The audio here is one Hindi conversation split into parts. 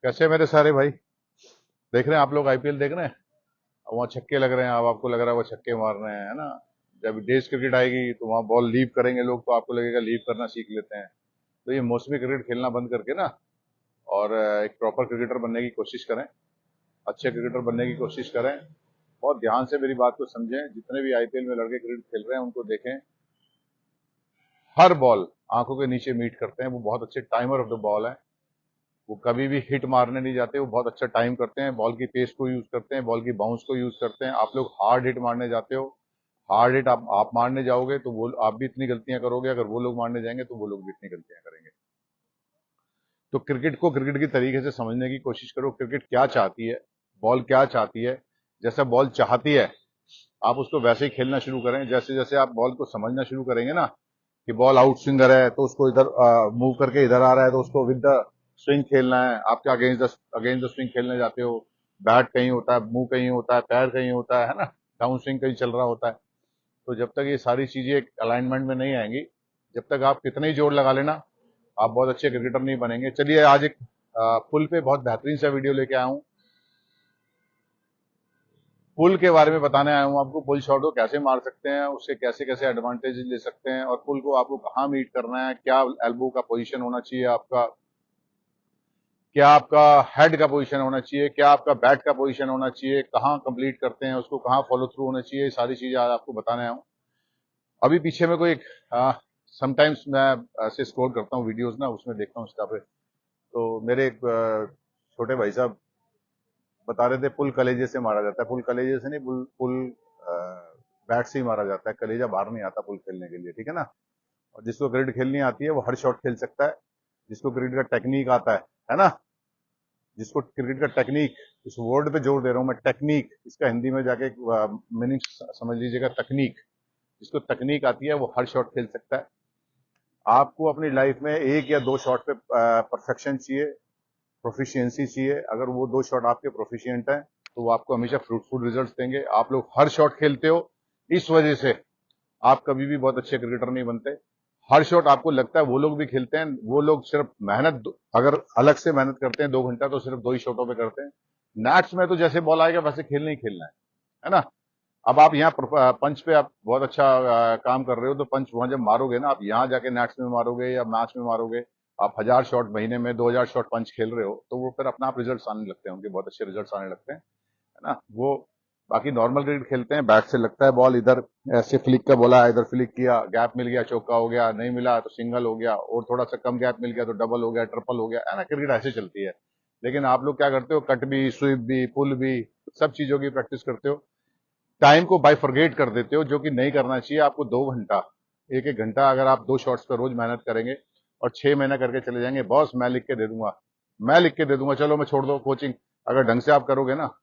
कैसे हैं मेरे सारे भाई? देख रहे हैं आप लोग आईपीएल देख रहे हैं? अब वहाँ छक्के लग रहे हैं, अब आपको लग रहा है वो छक्के मार रहे हैं, है ना? जब टेस्ट क्रिकेट आएगी तो वहाँ बॉल लीव करेंगे लोग, तो आपको लगेगा लीव करना सीख लेते हैं। तो ये मौसमी क्रिकेट खेलना बंद करके ना, और एक प्रॉपर क्रिकेटर बनने की कोशिश करें, अच्छे क्रिकेटर बनने की कोशिश करें। बहुत ध्यान से मेरी बात को समझें। जितने भी आईपीएल में लड़के क्रिकेट खेल रहे हैं उनको देखें, हर बॉल आंखों के नीचे मीट करते हैं। वो बहुत अच्छे टाइमर ऑफ द बॉल है। वो कभी भी हिट मारने नहीं जाते, वो बहुत अच्छा टाइम करते हैं, बॉल की पेस को यूज करते हैं, बॉल की बाउंस को यूज करते हैं। आप लोग हार्ड हिट मारने जाते हो, हार्ड हिट आप मारने जाओगे तो वो आप भी इतनी गलतियां करोगे, अगर वो लोग मारने जाएंगे तो वो लोग भी इतनी गलतियां करेंगे। तो क्रिकेट को क्रिकेट की तरीके से समझने की कोशिश करो। क्रिकेट क्या चाहती है, बॉल क्या चाहती है, जैसा बॉल चाहती है आप उसको वैसे ही खेलना शुरू करें। जैसे जैसे आप बॉल को समझना शुरू करेंगे ना, कि बॉल आउट स्विंगर है तो उसको इधर मूव करके इधर आ रहा है तो उसको विद द स्विंग खेलना है। आप क्या अगेंस्ट द स्विंग खेलने जाते हो? बैट कहीं होता है, मुंह कहीं होता है, पैर कहीं होता है ना? डाउन स्विंग कहीं चल रहा होता है। तो जब तक ये सारी चीजें एक अलाइनमेंट में नहीं आएंगी, जब तक आप कितने ही जोर लगा लेना, आप बहुत अच्छे क्रिकेटर नहीं बनेंगे। चलिए आज एक पुल पे बहुत बेहतरीन सा वीडियो लेके आया हूँ। पुल के बारे में बताने आया हूँ आपको। पुल शॉट को कैसे मार सकते हैं, उससे कैसे कैसे एडवांटेज ले सकते हैं, और पुल को आपको कहाँ मीट करना है, क्या एल्बो का पोजीशन होना चाहिए आपका, क्या आपका हेड का पोजीशन होना चाहिए, क्या आपका बैट का पोजीशन होना चाहिए, कहाँ कंप्लीट करते हैं उसको, कहाँ फॉलो थ्रू होना चाहिए, ये सारी चीजें आज आपको बताने आया हूँ। अभी पीछे में कोई समटाइम्स मैं ऐसे स्क्रॉल करता हूँ वीडियोस ना, उसमें देखता हूँ इंस्टा पे, तो मेरे एक छोटे भाई साहब बता रहे थे पुल कलेजे से मारा जाता है। पुल कलेजे से नहीं, पुल पुल बैट से ही मारा जाता है। कलेजा बाहर नहीं आता पुल खेलने के लिए, ठीक है ना? और जिसको क्रिकेट खेलनी आती है वो हर शॉट खेल सकता है। जिसको क्रिकेट का टेक्निक आता है ना? जिसको क्रिकेट का टेक्निक, इस वर्ड पे जोर दे रहा हूं मैं, टेक्निक, इसका हिंदी में जाके मीनिंग समझ लीजिएगा, तकनीक। जिसको तकनीक आती है वो हर शॉट खेल सकता है। आपको अपनी लाइफ में एक या दो शॉट पे परफेक्शन चाहिए, प्रोफिशिएंसी चाहिए। अगर वो दो शॉट आपके प्रोफिशिएंट हैं तो वो आपको हमेशा फ्रूटफुल रिजल्ट्स देंगे। आप लोग हर शॉट खेलते हो, इस वजह से आप कभी भी बहुत अच्छे क्रिकेटर नहीं बनते। हर शॉट आपको लगता है वो लोग भी खेलते हैं, वो लोग सिर्फ मेहनत, अगर अलग से मेहनत करते हैं 2 घंटा तो सिर्फ 2 ही शॉटों पे करते हैं। नेट्स में तो जैसे बॉल आएगा वैसे खेलना ही खेलना है ना? अब आप यहाँ पंच पे आप बहुत अच्छा काम कर रहे हो, तो पंच वहां जब मारोगे ना, आप यहाँ जाके नेट्स में मारोगे या मैच में मारोगे, आप 1000 शॉट महीने में 2000 शॉट पंच खेल रहे हो, तो वो फिर अपना आप रिजल्ट आने लगते हैं, उनके बहुत अच्छे रिजल्ट आने लगते हैं, है ना? वो बाकी नॉर्मल क्रिकेट खेलते हैं, बैट से लगता है बॉल, इधर ऐसे फ्लिक का बोला, इधर फ्लिक किया, गैप मिल गया चौका हो गया, नहीं मिला तो सिंगल हो गया, और थोड़ा सा कम गैप मिल गया तो डबल हो गया, ट्रिपल हो गया, है ना? क्रिकेट ऐसे चलती है। लेकिन आप लोग क्या करते हो? कट भी, स्वीप भी, पुल भी, सब चीजों की प्रैक्टिस करते हो। टाइम को बाइफरगेट कर देते हो, जो कि नहीं करना चाहिए। आपको 2 घंटा, एक एक घंटा अगर आप 2 शॉट्स पर रोज मेहनत करेंगे और 6 महीना करके चले जाएंगे, बॉस मैं लिख के दे दूंगा, मैं लिख के दे दूंगा, चलो मैं छोड़ दो कोचिंग, अगर ढंग से आप करोगे ना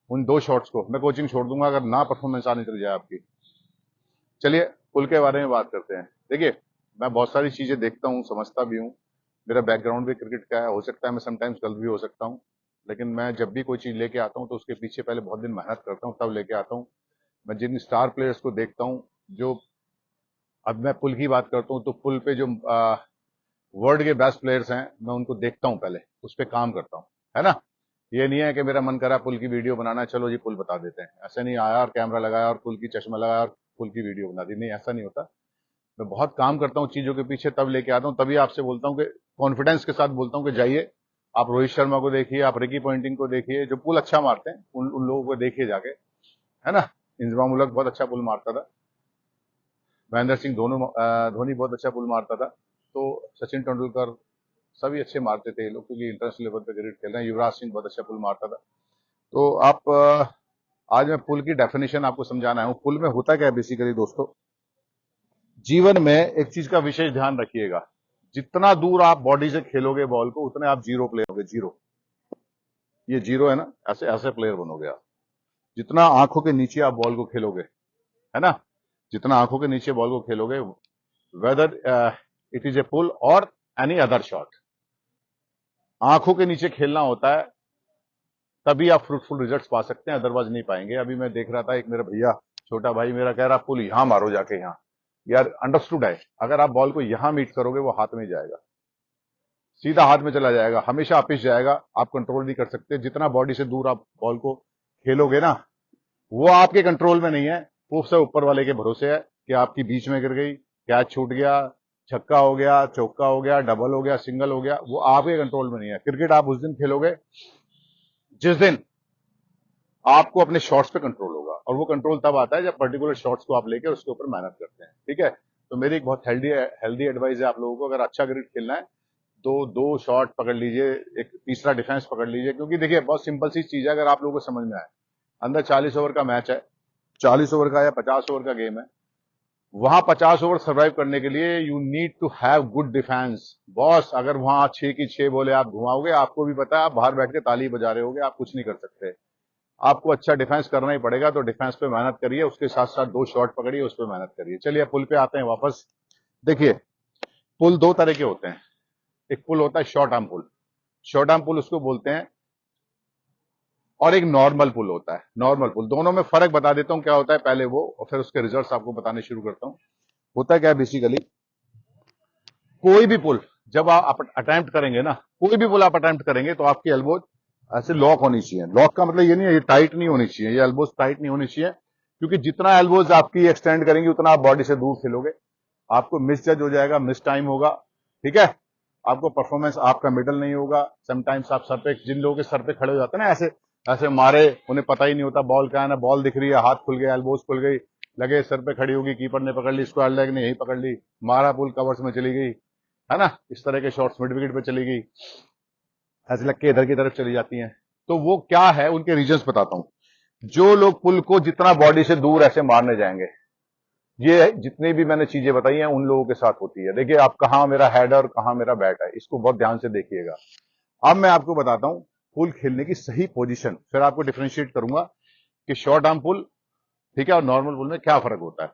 उन 2 शॉट्स को, मैं कोचिंग छोड़ दूंगा अगर ना परफॉर्मेंस आनी चल जाए आपकी। चलिए पुल के बारे में बात करते हैं। देखिए, मैं बहुत सारी चीजें देखता हूँ, समझता भी हूँ। मेरा बैकग्राउंड भी क्रिकेट का है, हो सकता है मैं समटाइम्स गलत भी हो सकता हूँ, लेकिन मैं जब भी कोई चीज लेके आता हूँ तो उसके पीछे पहले बहुत दिन मेहनत करता हूँ, तब लेके आता हूँ। मैं जिन स्टार प्लेयर्स को देखता हूँ, जो, अब मैं पुल की बात करता हूँ तो पुल पे जो वर्ल्ड के बेस्ट प्लेयर्स हैं, मैं उनको देखता हूँ, पहले उस पर काम करता हूँ, है ना? ये नहीं है कि मेरा मन करा पुल की वीडियो बनाना है, चलो जी पुल बता देते हैं। ऐसे नहीं आया और कैमरा लगाया और पुल की चश्मा लगाया और पुल की वीडियो बना दी, नहीं, ऐसा नहीं होता। मैं बहुत काम करता हूँ चीजों के पीछे, तब लेके आता हूँ। तभी आपसे बोलता हूँ कि कॉन्फिडेंस के साथ बोलता हूँ कि जाइए, आप रोहित शर्मा को देखिए, आप रिकी पॉइंटिंग को देखिए, जो पुल अच्छा मारते हैं उन लोगों को देखिए जाके, है ना? इंजमाम उलक बहुत अच्छा पुल मारता था, महेंद्र सिंह धोनी बहुत अच्छा पुल मारता था, तो सचिन तेंदुलकर, सभी अच्छे मारते थे ये लोग, क्योंकि इंटरनेशनल लेवल पे क्रिकेट खेल रहे हैं। युवराज सिंह बहुत अच्छा पुल मारता था। तो आप आज मैं पुल की डेफिनेशन आपको समझाना है। पुल में होता क्या है बेसिकली दोस्तों, जीवन में एक चीज का विशेष ध्यान रखिएगा, जितना दूर आप बॉडी से खेलोगे बॉल को, उतने आप जीरो प्लेयर होगे, जीरो। ये जीरो है ना, ऐसे ऐसे प्लेयर बनोगे आप। जितना आंखों के नीचे आप बॉल को खेलोगे, है ना, जितना आंखों के नीचे बॉल को खेलोगे, वेदर इट इज ए पुल और एनी अदर शॉट, आंखों के नीचे खेलना होता है, तभी आप फ्रूटफुल रिजल्ट्स पा सकते हैं, अदरवाइज नहीं पाएंगे। अभी मैं देख रहा था, एक मेरा भैया, छोटा भाई मेरा, कह रहा पुल यहां मारो जाके, यहां। यार अंडरस्टूड है, अगर आप बॉल को यहां मीट करोगे वो हाथ में जाएगा, सीधा हाथ में चला जाएगा, हमेशा पिच जाएगा, आप कंट्रोल नहीं कर सकते। जितना बॉडी से दूर आप बॉल को खेलोगे ना, वो आपके कंट्रोल में नहीं है, वो सब ऊपर वाले के भरोसे है कि आपकी बीच में गिर गई, कैच छूट गया, छक्का हो गया, चौका हो गया, डबल हो गया, सिंगल हो गया, वो आपके कंट्रोल में नहीं है। क्रिकेट आप उस दिन खेलोगे जिस दिन आपको अपने शॉट्स पे कंट्रोल होगा, और वो कंट्रोल तब आता है जब पर्टिकुलर शॉट्स को आप लेके उसके ऊपर मेहनत करते हैं। ठीक है, तो मेरी एक बहुत हेल्दी एडवाइस है आप लोगों को, अगर अच्छा क्रिकेट खेलना है तो 2 शॉट पकड़ लीजिए, एक तीसरा डिफेंस पकड़ लीजिए। क्योंकि देखिए बहुत सिंपल सी चीज है, अगर आप लोगों को समझ में आए, अंदर 40 ओवर का मैच है, 40 ओवर का या 50 ओवर का गेम है, वहां 50 ओवर सर्वाइव करने के लिए you need to have good defence. Boss, अगर वहां 6 की 6 बोले आप घुमाओगे, आपको भी पता है आप बाहर बैठ के ताली बजा रहे होगे, आप कुछ नहीं कर सकते। आपको अच्छा डिफेंस करना ही पड़ेगा, तो डिफेंस पे मेहनत करिए, उसके साथ साथ 2 शॉट पकड़िए, उस पर मेहनत करिए। चलिए पुल पे आते हैं वापस। देखिए पुल 2 तरह के होते हैं, एक पुल होता है शॉर्ट आर्म पुल, शॉर्ट आर्म पुल उसको बोलते हैं, और एक नॉर्मल पुल होता है, नॉर्मल पुल। दोनों में फर्क बता देता हूं क्या होता है पहले वो, और फिर उसके रिजल्ट्स आपको बताने शुरू करता हूं। होता है क्या बेसिकली, कोई भी पुल जब आप अटेम्प्ट करेंगे ना, कोई भी पुल आप अटेम्प्ट करेंगे तो आपकी एल्बोज ऐसे लॉक होनी चाहिए। लॉक का मतलब ये नहीं है ये टाइट नहीं होनी चाहिए, ये एल्बोज टाइट नहीं होनी चाहिए, क्योंकि जितना एल्बोज आपकी एक्सटेंड करेंगे उतना आप बॉडी से दूर खेलोगे, आपको मिस जज हो जाएगा, मिस टाइम होगा। ठीक है, आपको परफॉर्मेंस आपका मिडल नहीं होगा। समटाइम्स आप सर पे, जिन लोगों के सर पे खड़े हो जाते हैं ना, ऐसे ऐसे मारे, उन्हें पता ही नहीं होता बॉल क्या है ना, बॉल दिख रही है, हाथ खुल गया, एल्बोज खुल गई, लगे सर पे खड़ी होगी, कीपर ने पकड़ ली, स्क्वायर लेग ने यही पकड़ ली, मारा, पुल कवर्स में चली गई, है ना, इस तरह के शॉट्स मिड विकेट पे चली गई, ऐसे लग के इधर की तरफ चली जाती हैं। तो वो क्या है, उनके रीजंस बताता हूं। जो लोग पुल को जितना बॉडी से दूर ऐसे मारने जाएंगे, ये जितनी भी मैंने चीजें बताई हैं उन लोगों के साथ होती है। देखिए आप कहां मेरा हेड है और कहां मेरा बैट है, इसको बहुत ध्यान से देखिएगा। अब मैं आपको बताता हूं पुल खेलने की सही पोजीशन, फिर आपको डिफरेंशिएट करूंगा कि शॉर्ट आर्म पुल, ठीक है, और नॉर्मल पुल में क्या फर्क होता है।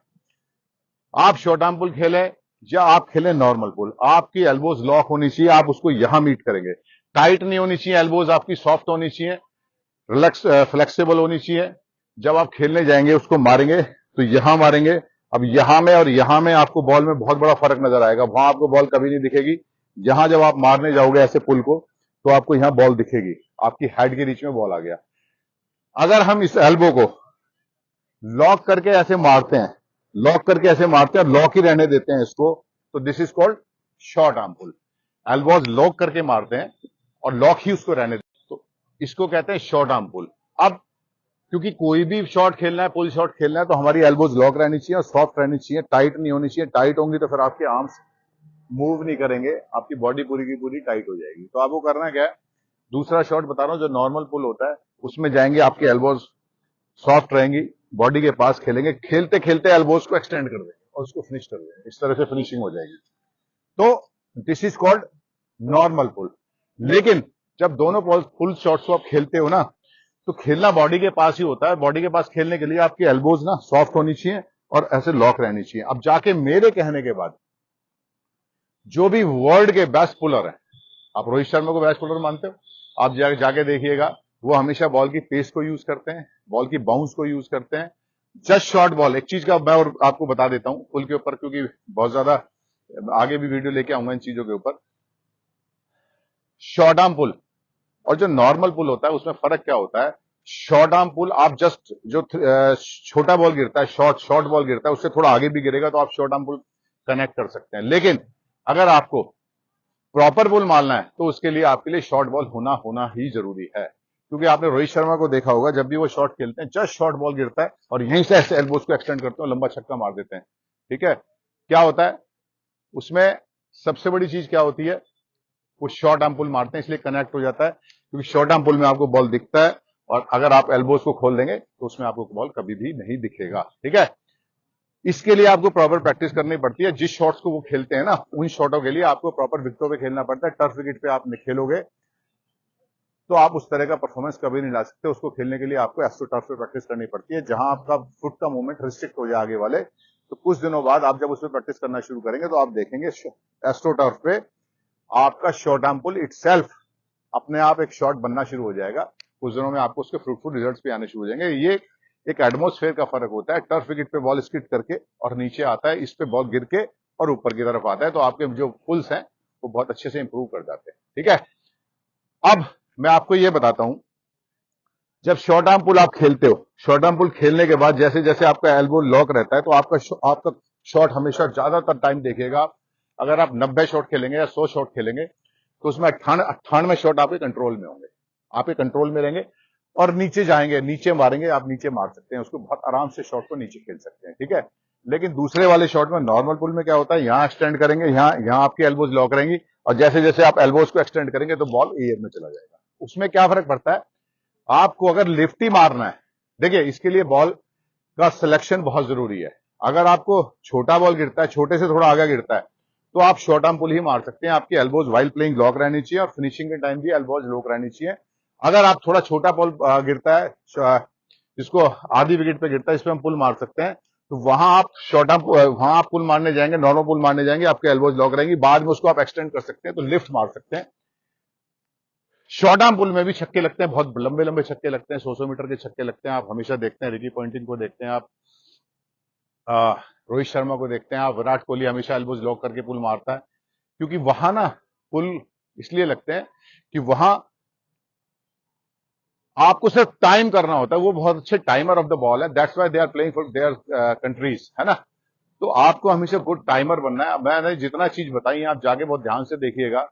आप शॉर्ट आर्म पुल खेले या आप खेलें नॉर्मल पुल, आपकी एल्बोज लॉक होनी चाहिए, आप उसको यहां मीट करेंगे, टाइट नहीं होनी चाहिए, एल्बोज आपकी सॉफ्ट होनी चाहिए, रिलैक्स फ्लेक्सिबल होनी चाहिए। जब आप खेलने जाएंगे उसको मारेंगे तो यहां मारेंगे। अब यहां में और यहां में आपको बॉल में बहुत बड़ा फर्क नजर आएगा, वहां आपको बॉल कभी नहीं दिखेगी, यहां जब आप मारने जाओगे ऐसे पुल को तो आपको यहां बॉल दिखेगी, आपकी हेड के रीच में बॉल आ गया। अगर हम इस एल्बो को लॉक करके ऐसे मारते हैं, लॉक करके ऐसे मारते हैं और लॉक ही रहने देते हैं इसको, तो this is called short arm pull. Elbows lock करके मारते हैं और लॉक ही उसको रहने देते हैं, तो इसको कहते हैं शॉर्ट आर्म पुल। अब क्योंकि कोई भी शॉट खेलना है, पुल शॉट खेलना है, तो हमारी एल्बोज लॉक रहनी चाहिए और सॉफ्ट रहनी चाहिए, टाइट नहीं होनी चाहिए। टाइट होंगी तो फिर आपके आर्म्स मूव नहीं करेंगे, आपकी बॉडी पूरी की पूरी टाइट हो जाएगी। तो आपको करना क्या है, दूसरा शॉट बता रहा हूं जो नॉर्मल पुल होता है, उसमें जाएंगे, आपकी एल्बोज सॉफ्ट रहेंगी, बॉडी के पास खेलेंगे, खेलते खेलते एल्बोज को एक्सटेंड कर देंगे और उसको फिनिश कर देंगे, इस तरह से फिनिशिंग हो जाएगी। तो दिस इज कॉल्ड नॉर्मल पुल। लेकिन जब दोनों पुल शॉट्स को आप खेलते हो ना, तो खेलना बॉडी के पास ही होता है। बॉडी के पास खेलने के लिए आपकी एल्बोज ना सॉफ्ट होनी चाहिए और ऐसे लॉक रहनी चाहिए। अब जाके मेरे कहने के बाद जो भी वर्ल्ड के बेस्ट पुलर हैं, आप रोहित शर्मा को बेस्ट पुलर मानते हो, आप जाके देखिएगा, वो हमेशा बॉल की पेस को यूज करते हैं, बॉल की बाउंस को यूज करते हैं, जस्ट शॉर्ट बॉल। एक चीज का मैं और आपको बता देता हूं पुल के ऊपर, क्योंकि बहुत ज्यादा आगे भी वीडियो लेके आऊंगा इन चीजों के ऊपर। शॉर्ट आर्म पुल और जो नॉर्मल पुल होता है उसमें फर्क क्या होता है। शॉर्ट आर्म पुल आप जस्ट जो छोटा बॉल गिरता है, शॉर्ट बॉल गिरता है, उससे थोड़ा आगे भी गिरेगा तो आप शॉर्ट आर्म पुल कनेक्ट कर सकते हैं। लेकिन अगर आपको प्रॉपर पुल मारना है तो उसके लिए आपके लिए शॉर्ट बॉल होना ही जरूरी है, क्योंकि आपने रोहित शर्मा को देखा होगा, जब भी वो शॉट खेलते हैं जस्ट शॉर्ट बॉल गिरता है और यहीं से ऐसे एल्बोज को एक्सटेंड करते हैं, लंबा छक्का मार देते हैं। ठीक है, क्या होता है उसमें, सबसे बड़ी चीज क्या होती है, वो शॉर्ट आर्म पुल मारते हैं इसलिए कनेक्ट हो जाता है, क्योंकि शॉर्ट आर्म पुल में आपको बॉल दिखता है, और अगर आप एल्बोज को खोल देंगे तो उसमें आपको बॉल कभी भी नहीं दिखेगा। ठीक है, इसके लिए आपको प्रॉपर प्रैक्टिस करनी पड़ती है। जिस शॉट्स को वो खेलते हैं ना, उन शॉटों के लिए आपको प्रॉपर विकेटों पे खेलना पड़ता है। टर्फ विकेट पे आप खेलोगे तो आप उस तरह का परफॉर्मेंस कभी नहीं ला सकते। उसको खेलने के लिए आपको एस्ट्रो टर्फ पे प्रैक्टिस करनी पड़ती है, जहां आपका फुट का मूवमेंट रिस्ट्रिक्ट हो जाए आगे वाले। तो कुछ दिनों बाद आप जब उसमें प्रैक्टिस करना शुरू करेंगे तो आप देखेंगे एस्ट्रो टर्फ पे आपका शॉर्ट आर्म पुल इटसेल्फ अपने आप एक शॉट बनना शुरू हो जाएगा। कुछ दिनों में आपको उसके फ्रूटफुल रिजल्ट्स भी आने शुरू हो जाएंगे। ये एक एटमोस्फेयर का फर्क होता है, टर्फ विकेट पे बॉल स्किट करके और नीचे आता है, इस पे बॉल गिर के और ऊपर की तरफ आता है, तो आपके जो पुल्स हैं वो बहुत अच्छे से इंप्रूव कर जाते हैं। ठीक है। अब मैं आपको ये बताता हूं, जब शॉर्ट आर्म पुल आप खेलते हो, शॉर्ट आर्म पुल खेलने के बाद जैसे जैसे आपका एल्बो लॉक रहता है, तो आपका शॉट हमेशा ज्यादातर टाइम देखिएगा, अगर आप 90 शॉट खेलेंगे या 100 शॉट खेलेंगे, तो उसमें 98 शॉट आपके कंट्रोल में होंगे, आपके कंट्रोल में रहेंगे और नीचे जाएंगे, नीचे मारेंगे, आप नीचे मार सकते हैं उसको, बहुत आराम से शॉट को नीचे खेल सकते हैं, ठीक है। लेकिन दूसरे वाले शॉट में, नॉर्मल पुल में क्या होता है, यहां एक्सटेंड करेंगे, यहां आपकी एल्बोज लॉक रहेंगी, और जैसे जैसे आप एल्बोज को एक्सटेंड करेंगे तो बॉल एयर में चला जाएगा। उसमें क्या फर्क पड़ता है, आपको अगर लिफ्ट ही मारना है, देखिए इसके लिए बॉल का सिलेक्शन बहुत जरूरी है। अगर आपको छोटा बॉल गिरता है, छोटे से थोड़ा आगे गिरता है, तो आप शॉर्ट आर्म पुल ही मार सकते हैं, आपकी एल्बोज वाइल प्लेइंग लॉक रहनी चाहिए और फिनिशिंग के टाइम भी एल्बोज लॉक रहनी चाहिए। अगर आप थोड़ा छोटा बॉल गिरता है, जिसको आधी विकेट पे गिरता है, इस पे हम पुल मार सकते हैं, तो वहां आप शॉर्ट आर्म, वहां आप पुल मारने जाएंगे, नॉर्मल पुल मारने जाएंगे, आपके एल्बोज लॉक रहेंगी, बाद में उसको आप एक्सटेंड कर सकते हैं, तो लिफ्ट मार सकते हैं। शॉर्ट आर्म पुल में भी छक्के लगते हैं, बहुत लंबे लंबे छक्के लगते हैं, 100 मीटर के छक्के लगते हैं। आप हमेशा देखते हैं, रिकी पॉन्टिंग को देखते हैं, आप रोहित शर्मा को देखते हैं, आप विराट कोहली हमेशा एल्बोज लॉक करके पुल मारता है, क्योंकि वहां ना पुल इसलिए लगते हैं कि वहां आपको सिर्फ टाइम करना होता है, वो बहुत अच्छे टाइमर ऑफ द बॉल है, that's why they are playing for their countries, है ना। तो आपको हमेशा गुड टाइमर बनना है। मैंने जितना चीज बताई आप जाके बहुत ध्यान से देखिएगा,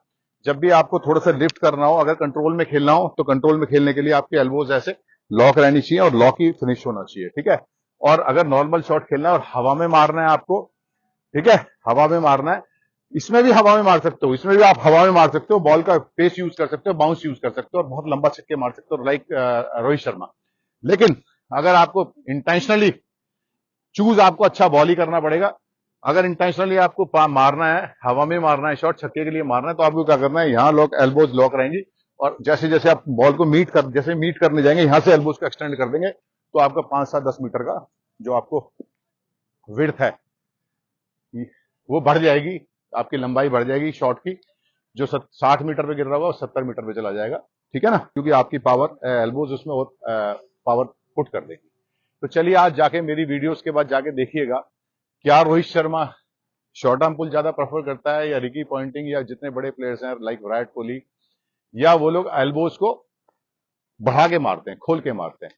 जब भी आपको थोड़ा सा लिफ्ट करना हो, अगर कंट्रोल में खेलना हो, तो कंट्रोल में खेलने के लिए आपकी एल्बोज ऐसे लॉक रहनी चाहिए और लॉक ही फिनिश होना चाहिए, ठीक है। और अगर नॉर्मल शॉट खेलना है और हवा में मारना है आपको, ठीक है, हवा में मारना है, इसमें भी हवा में मार सकते हो, इसमें भी आप हवा में मार सकते हो, बॉल का पेस यूज कर सकते हो, बाउंस यूज कर सकते हो और बहुत लंबा छक्के मार सकते हो, लाइक रोहित शर्मा। लेकिन अगर आपको इंटेंशनली चूज, आपको अच्छा बॉल ही करना पड़ेगा। अगर इंटेंशनली आपको मारना है, हवा में मारना है, शॉट छक्के के लिए मारना है, तो आपको क्या करना है, यहां लॉक, एल्बोज लॉक रहेंगी, और जैसे जैसे आप बॉल को जैसे मीट करने जाएंगे, यहां से एल्बोज को एक्सटेंड कर देंगे, तो आपका 5, 7, 10 मीटर का जो आपको विड्थ है वो बढ़ जाएगी, आपकी लंबाई बढ़ जाएगी शॉट की, जो 60 मीटर पे गिर रहा होगा वो 70 मीटर पे चला जाएगा, ठीक है ना, क्योंकि आपकी पावर एल्बोज उसमें पावर पुट कर देगी। तो चलिए आज जाके मेरी वीडियोस के बाद जाके देखिएगा, क्या रोहित शर्मा शॉर्ट आर्म पुल ज्यादा प्रेफर करता है, या रिकी पॉन्टिंग, या जितने बड़े प्लेयर्स हैं लाइक विराट कोहली, या वो लोग एल्बोज को बढ़ा के मारते हैं, खोल के मारते हैं।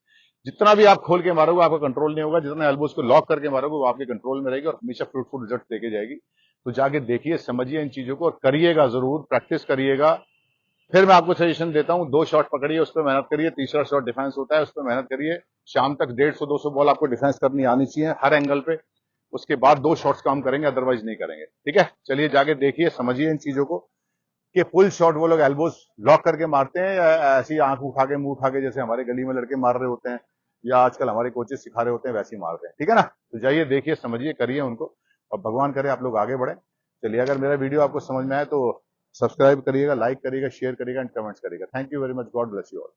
जितना भी आप खोल के मारोगे आपका कंट्रोल नहीं होगा, जितना एल्बोज को लॉक करके मारोगे वो आपके कंट्रोल में रहेगी और हमेशा फ्रूटफुल रिजल्ट देके जाएगी। तो जाके देखिए, समझिए इन चीजों को और करिएगा, जरूर प्रैक्टिस करिएगा। फिर मैं आपको सजेशन देता हूं, 2 शॉट पकड़िए, उस पर मेहनत करिए, तीसरा शॉट डिफेंस होता है, उस पर मेहनत करिए, शाम तक 150-200 बॉल आपको डिफेंस करनी आनी चाहिए हर एंगल पे, उसके बाद 2 शॉट्स काम करेंगे, अदरवाइज नहीं करेंगे, ठीक है। चलिए जाके देखिए, समझिए इन चीजों को कि फुल शॉट वो लोग एल्बोज लॉक करके मारते हैं, या ऐसी आंख उठा के, मुंह उठा के, जैसे हमारे गली में लड़के मार रहे होते हैं या आजकल हमारे कोचेस सिखा रहे होते हैं, वैसे ही मारते हैं, ठीक है ना। तो जाइए देखिए, समझिए, करिए उनको, और भगवान करे आप लोग आगे बढ़े। चलिए, अगर मेरा वीडियो आपको समझ में आए तो सब्सक्राइब करिएगा, लाइक करिएगा, शेयर करिएगा एंड कमेंट्स करिएगा। Thank you very much, God bless you all.